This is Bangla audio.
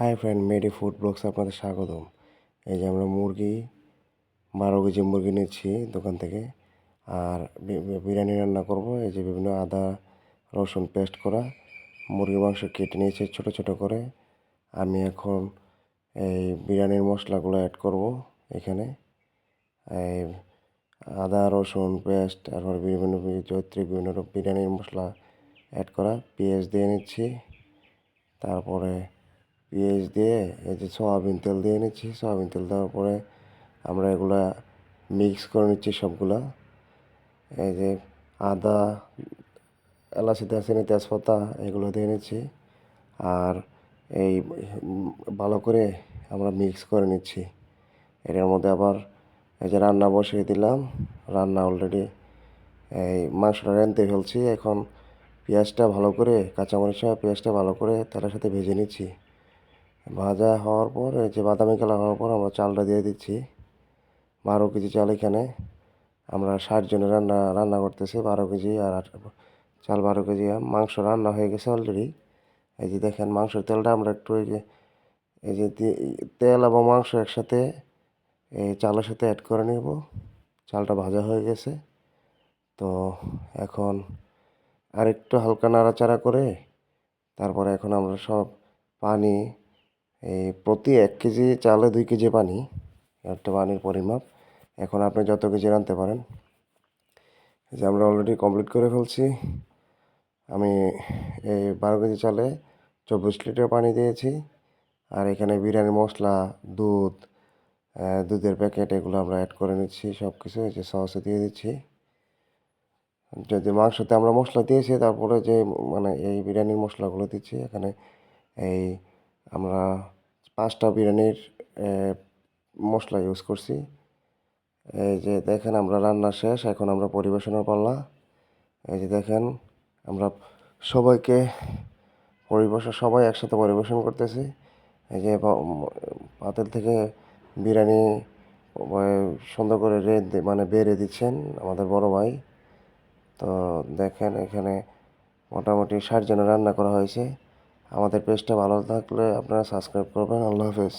হাই ফ্রেন্ড, মেডি ফুড ব্লগসে আপনাদের স্বাগতম। এই যে আমরা মুরগি 12 কেজি মুরগি নিচ্ছি দোকান থেকে, আর বিরিয়ানি রান্না করব। এই যে বিভিন্ন আদা রসুন পেস্ট করা মুরগির মাংস কেটে নিয়েছি ছোট ছোট করে। আমি এখন এই বিরিয়ানির মশলাগুলো অ্যাড করব এখানে। এই আদা রসুন পেস্ট, তারপর বিভিন্ন জৈত্রী বিভিন্ন বিরিয়ানির মশলা অ্যাড করা, পেঁয়াজ দিয়ে নিচ্ছি। তারপরে পেঁয়াজ দিয়ে এই যে সয়াবিন তেল দিয়ে নিচ্ছি। সয়াবিন তেল দেওয়ার পরে আমরা এগুলা মিক্স করে নিচ্ছি সবগুলা। এই যে আদা, এলাচি দারচিনি তেজপাতা এগুলো দিয়ে নিচ্ছি। আর এই ভালো করে আমরা মিক্স করে নিচ্ছি। এটার মধ্যে আবার এই যে রান্না বসিয়ে দিলাম। রান্না অলরেডি এই মাংসটা রেঁধে ফেলছি। এখন পেঁয়াজটা ভালো করে, কাঁচামরিচ সহ পেঁয়াজটা ভালো করে তেলের সাথে ভেজে নিচ্ছি। ভাজা হওয়ার পর এই যে বাদামি কালার হওয়ার পর আমরা চালটা দিয়ে দিচ্ছি। 12 কেজি চাল এখানে আমরা 60 জনের রান্না করতেছি। 12 কেজি আর চাল 12 কেজি। মাংস রান্না হয়ে গেছে অলরেডি। এই যে দেখেন মাংসের তেলটা আমরা একটু এই যে তেল এবং মাংস একসাথে এই চালের সাথে অ্যাড করে নেব। চালটা ভাজা হয়ে গেছে। তো এখন আরেকটু হালকা নাড়াচাড়া করে তারপরে এখন আমরা সব পানি, এই প্রতি 1 কেজি চালে 2 কেজি পানি, একটা পানির পরিমাপ। এখন আপনি যত কেজি রাঁধতে পারেন। যে আমরা অলরেডি কমপ্লিট করে ফেলছি। আমি এই 12 কেজি চালে 24 লিটার পানি দিয়েছি। আর এখানে বিরিয়ানির মশলা, দুধের প্যাকেট এগুলো আমরা অ্যাড করে নিচ্ছি সব কিছু। এই যে সসে দিয়ে দিচ্ছি। যদি মাংসতে আমরা মশলা দিয়েছি, তারপরে যে মানে এই বিরিয়ানির মশলাগুলো দিচ্ছি এখানে। এই আমরা 5টা বিরিয়ানির মশলা ইউজ করছি। এই যে দেখেন আমরা রান্না শেষ, এখন আমরা পরিবেশনের পালা। এই যে দেখেন আমরা সবাইকে সবাই একসাথে পরিবেশন করতেছি। এই যে পাতিল থেকে বিরিয়ানি সুন্দর করে মানে বেড়ে দিচ্ছেন আমাদের বড় ভাই। তো দেখেন এখানে মোটামুটি 60 জনের রান্না করা হয়েছে। আমাদের পেজটা ভালো থাকলে আপনারা সাবস্ক্রাইব করবেন। আল্লাহ হাফেজ।